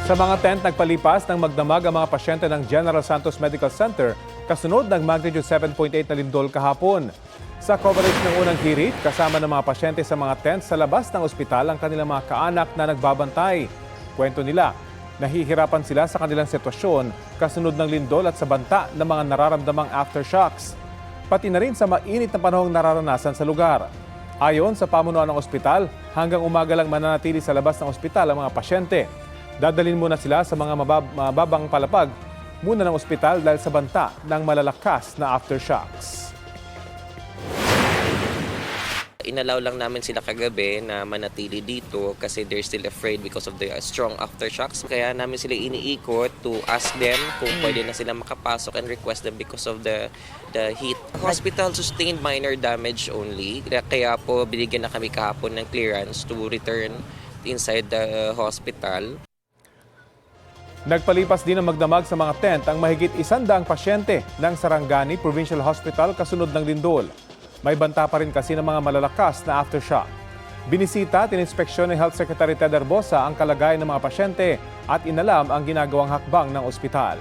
Sa mga tent, nagpalipas ng magdamag ang mga pasyente ng General Santos Medical Center kasunod ng magnitude 7.8 na lindol kahapon. Sa coverage ng unang hirit, kasama ng mga pasyente sa mga tent sa labas ng ospital ang kanilang mga kaanak na nagbabantay. Kwento nila, nahihirapan sila sa kanilang sitwasyon kasunod ng lindol at sa banta ng mga nararamdamang aftershocks. Pati na rin sa mainit na panahong nararanasan sa lugar. Ayon sa pamunuan ng ospital, hanggang umaga lang mananatili sa labas ng ospital ang mga pasyente. Dadalhin muna sila sa mga mababang palapag muna ng ospital dahil sa banta ng malalakas na aftershocks. Inalaw lang namin sila kagabi na manatili dito kasi they're still afraid because of the strong aftershocks. Kaya namin sila iniikot to ask them kung pwede na sila makapasok and request them because of the heat. Hospital sustained minor damage only. Kaya po binigyan na kami kahapon ng clearance to return inside the hospital. Nagpalipas din ng magdamag sa mga tent ang mahigit 100 pasyente ng Sarangani Provincial Hospital kasunod ng lindol. May banta pa rin kasi ng mga malalakas na aftershock. Binisita at ininspeksyon ni Health Secretary Ted Arbosa ang kalagayan ng mga pasyente at inalam ang ginagawang hakbang ng ospital.